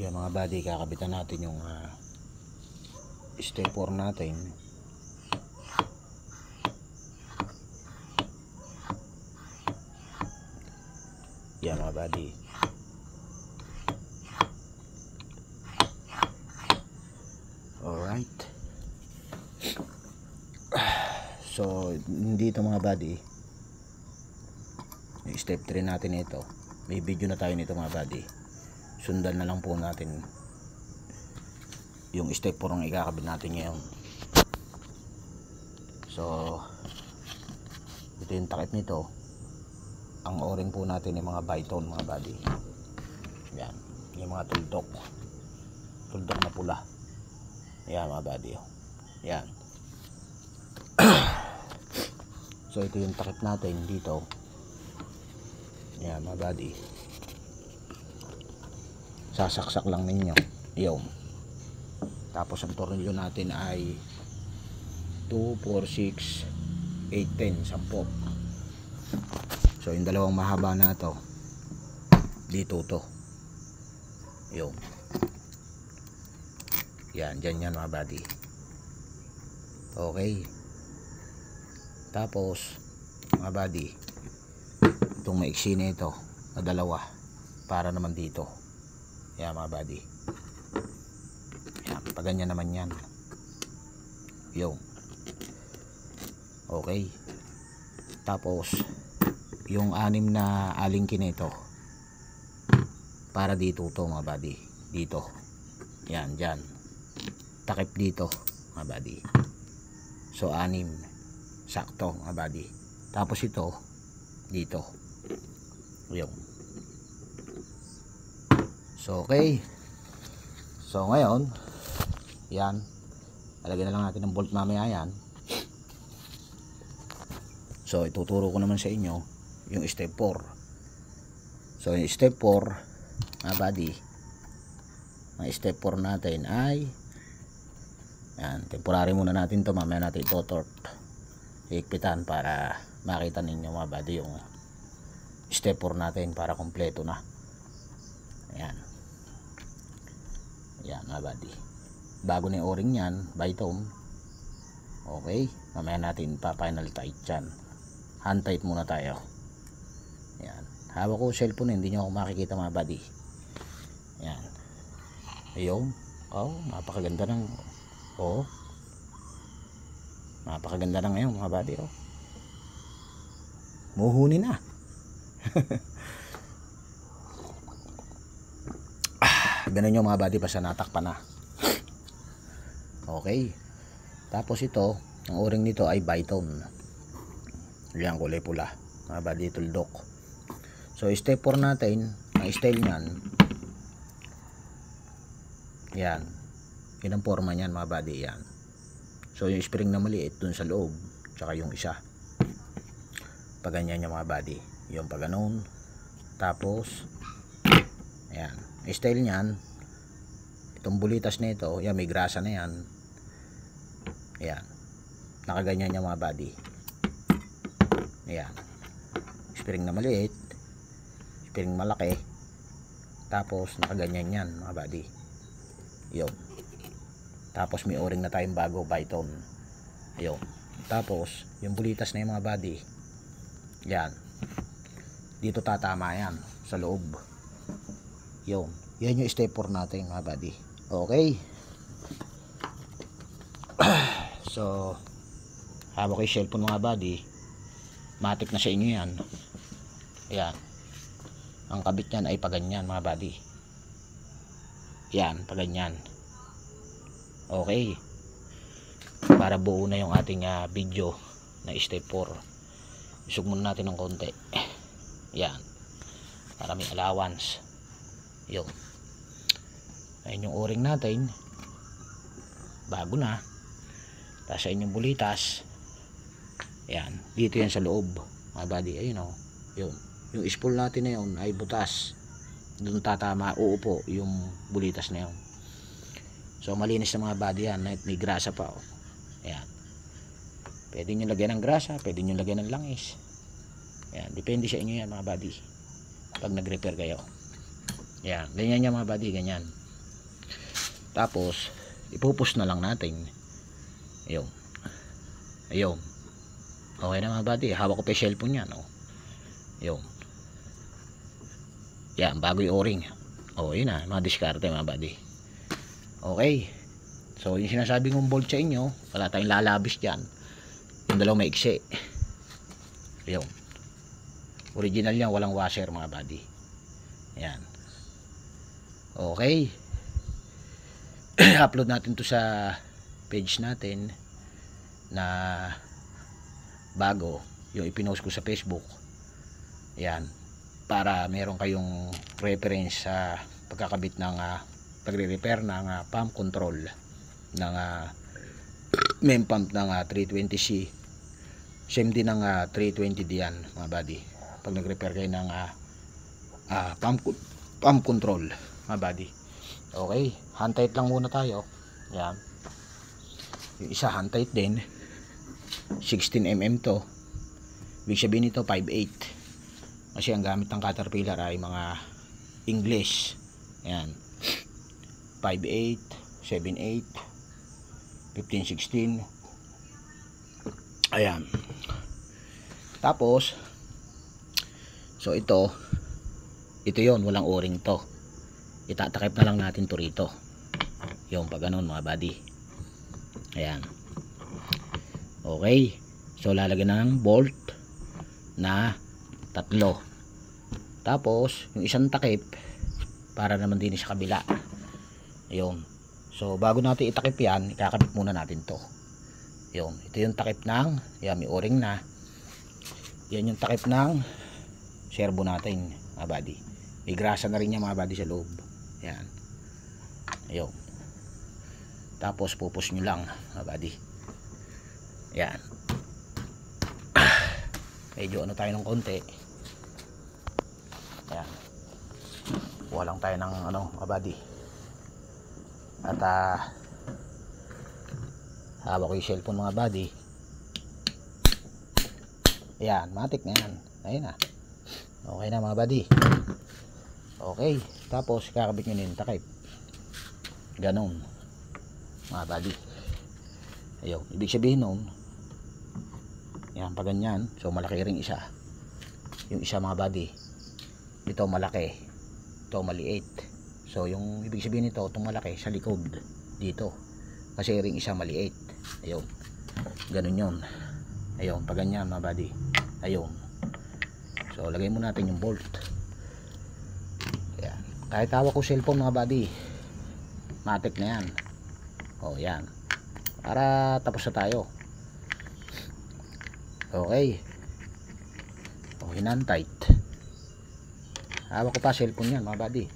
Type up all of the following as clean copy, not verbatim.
Yan mga buddy, kakabitan natin yung stepper natin. Yan mga buddy. Alright. So dito mga buddy, yung step 3 natin ito. May video na tayo nito mga buddy. Sundan na lang po natin yung step 4 ang ikakabit natin ngayon. So ito yung takip nito. Ang o-ring po natin yung mga Byton mga buddy. Yan, yung mga tuldok na pula. Yan mga buddy. Yan. So ito yung takip natin dito. Yan mga buddy. Sasaksak lang ninyo. Yung. Tapos ang tornilyo natin ay 2, 4, 6, 8, 10, 10. So yung dalawang mahaba na to dito to. Yung. Yan, dyan yan mga buddy. Okay. Tapos mga buddy, itong maiksi na ito na dalawa para naman dito. Yan mga buddy. Yan, paganyan naman yan. Yung. Okay. Tapos yung 6 na alingkin nito para dito to mga buddy. Dito. Yan, dyan. Takip dito mga buddy. So 6 sakto mga buddy. Tapos ito dito. Yung. So okay. So ngayon, yan. Lalagyan na lang natin ng bolt mamaya yan. So ituturo ko naman sa inyo yung step 4. So yung step 4 mga buddy, ang step 4 natin ay yan, temporary muna natin to, mamaya natin itotort, higpitan para makita ninyo mga buddy yung step 4 natin para kompleto na. Yan. Yan mga buddy. Bago na yung o-ring yan, Byton. Okay, mamaya natin pa final tight yan. Hand tight muna tayo. Yan. Hawak ko cellphone, hindi nyo ako makikita mga buddy. Yan. Ayun. Oh, napakaganda ng napakaganda na ngayon mga buddy. Muhuni na. Ganun yung mga buddy, basta natakpan na. Okay. Tapos ito, ang o-ring nito ay Byton. Yan, kulay pula mga buddy, tuldok. So step 4 natin, ang style nyan, yan, yun ang forma nyan mga buddy. Yan. So yung spring na maliit dun sa loob, tsaka yung isa paganyan yung mga buddy, yung paganon. Tapos yan, style nyan, itong bulitas na ito, yan, may grasa na yan. Yan, nakaganyan yung mga buddy. Yan, spring na maliit, spring malaki, tapos nakaganyan yan mga buddy. Yun. Tapos may o-ring na tayong bago, Byton. Ayun. Tapos yung bulitas na yung mga buddy, yan, dito tatama yan sa loob. Yun. Yan yung step 4 natin mga buddy. Okay. So hawak ko yung cellphone mga buddy, matik na sa inyo yan. Yan. Ang kabit yan ay paganyan mga buddy. Yan, paganyan. Okay. Para buo na yung ating video na step 4. Isug muna natin ng konti. Yan. Para may allowance. Yun. Ayun yung o-ring natin. Bago na. Tapos ayun yung bulitas. Yan. Dito yan sa loob mga buddy. Ayun o. Yun. Yung spool natin na yun ay butas. Doon tatama, uupo yung bulitas na yun. So malinis na mga buddy yan. May grasa pa. Ayan. Pwede nyo lagyan ng grasa, pwede nyo lagyan ng langis. Ayan. Depende sa inyo yan mga buddy, pag nag-repair kayo. Ayan. Ganyan yan mga buddy, ganyan. Tapos ipupus na lang natin. Ayun. Ayun. Okay na mga buddy. Hawak ko pa yung cellphone yan. Oh. Ayun. Yan, bago yung o-ring. O, yun na, mga diskarte mga buddy. Okay. So, yung sinasabi kong bolt sa inyo, wala tayong lalabis dyan. Yung dalawang maiksi. Ayun. Original yan, walang washer mga buddy. Yan. Okay. Upload natin to sa page natin na bago, yung ipinost ko sa Facebook. Yan, para meron kayong reference sa pagkakabit ng pagre-repair ng pump control ng main pump ng 320C. Same din ng 320D yan mga buddy, pag nag-repair kayo ng pump control mga buddy. Okay, hand tight lang muna tayo. Yan, yung isa hand tight din, 16mm to. Ibig sabihin nito 5/8, kasi ang gamit ng Caterpillar ay mga English. Yan, 5/8, 7/8, 15/16. Ayan. Tapos so ito yon, walang o-ring to. Itatakip na lang natin to rito. Yung pag ganun mga buddy. Ayan. Okay, so lalagyan ng bolt na 3. Tapos yung isang takip para naman din sa kabila. Ayun. So bago natin itakip yan, ikakabit muna natin to. Ayun, ito yung takip ng, yan, may o-ring na. Yan yung takip ng servo natin mga buddy. May grasa na rin yan mga buddy sa loob. Yan. Ayun. Tapos pupus nyo lang mga buddy. Yan. Medyo ano tayo ng konti. Yan. Kuha lang tayo ng ano mga buddy. At hawak ko yung cellphone mga buddy. Yan, matik na yan. Ayun na. Okay na mga buddy. Okay. Tapos kakabit nyo na yung takip. Ganon mga buddy. Ayun, ibig sabihin nun, yan, pag ganyan, so malaki ring isa. Yung isa mga buddy, ito malaki, ito maliit. So yung ibig sabihin nito, itong malaki sa likod dito, kasi ring isa maliit. Ayun, ganun yun. Ayun, pag ganyan mga buddy. Ayun. So lagay mo natin yung bolt. Yan. Kahit hawak ko cellphone mga buddy, matik na yan. O yan, para tapos na tayo. Okay. O, hand tight. Hawak ko pa cellphone yan mga buddy.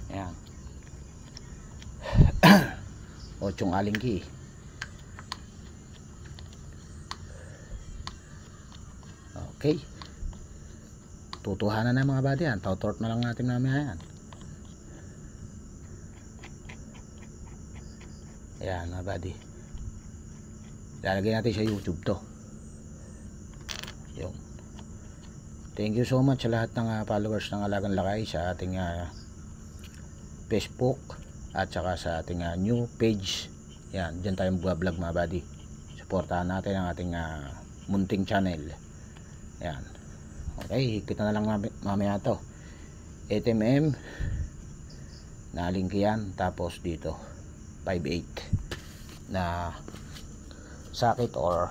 Yan. 8 aling key. Okay. Tutuhanan na mga buddy yan. Tautort na lang natin mamaya yan. Yan mga buddy. Lalagay natin sa YouTube to. Yung. Thank you so much sa lahat ng followers ng Alagang Lakay sa ating Facebook at saka sa ating new page. Yan, dyan tayo mag-vlog mga buddy. Supportahan natin ang ating munting channel. Yan. Okay, kita na lang mamaya to. 8mm na link yan. Tapos dito 5/8 na socket or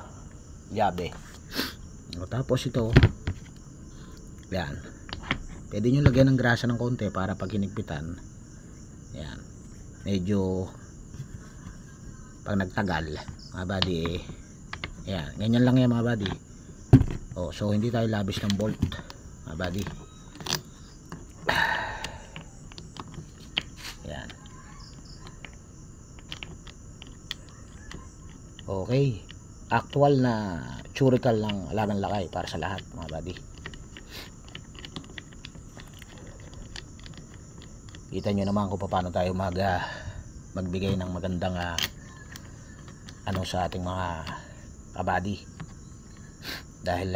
llave. Tapos ito, yan, pwede nyo lagyan ng grasa ng konti para pag hinigpitan, yan, medyo pag nagtagal mga buddy, yan, ganyan lang yan mga buddy. Oh, so hindi tayo labis ng bolt mga buddy. Yan. Okay, actual na churical ng Alagang Lakay para sa lahat mga buddy. Kita nyo naman kung paano tayo magbigay ng magandang ano sa ating mga kabady, dahil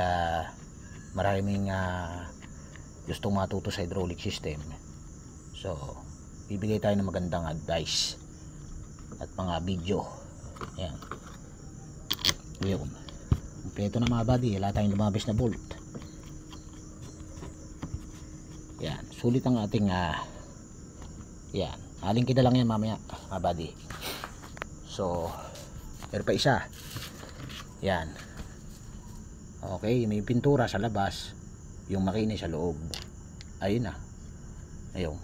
maraming gustong matuto sa hydraulic system. So bibigay tayo ng magandang advice at mga video. Ayan. Yun. Kompleto na mga buddy, wala tayong lumabis na bolt. Yan, sulit ang ating yan, aling kita lang yan mamaya mga buddy. So meron pa isa. Yan. Okay, may pintura sa labas, yung makinis sa loob. Ayun na. Ayun.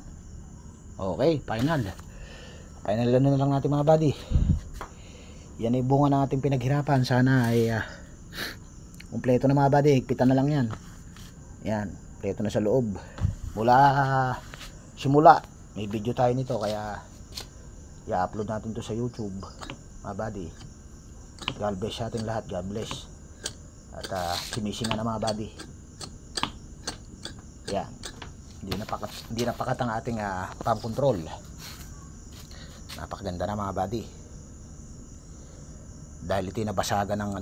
Okay, final ano na lang natin mga buddy. Yan ay bunga ng ating pinaghirapan. Sana ay kumpleto na mga buddy. Higpitan na lang yan. Yan, kumpleto na sa loob. Mula simula may video tayo nito, kaya i-upload natin to sa YouTube mga buddy. God bless sa ating lahat. God bless. At finishing na mga buddy. Yan, hindi napakat ang ating pump control. Napakaganda na mga buddy, dahil ito nabasagan ng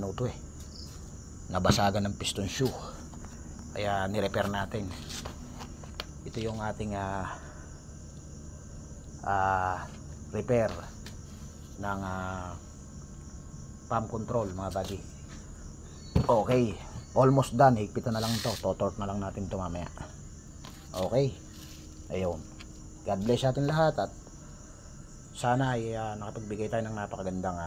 nabasagan ng piston shoe, kaya ni-repair natin. Ito yung ating repair ng pump control mga buddy. Okay, almost done. Higpitan na lang to, totort na lang natin to mamaya. Okay, ayun. God bless sa atin lahat, at sana ay nakapagbigay tayo ng napakagandang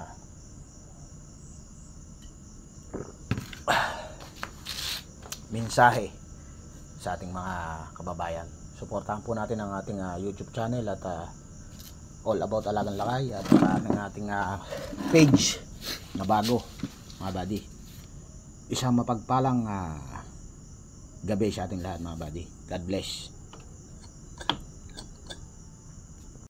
mensahe sa ating mga kababayan. Suportahan po natin ang ating YouTube channel at All About Alagang Lakay, at ang ating page na bago mga buddy. Isang mapagpalang gabi sa ating lahat mga buddy. God bless.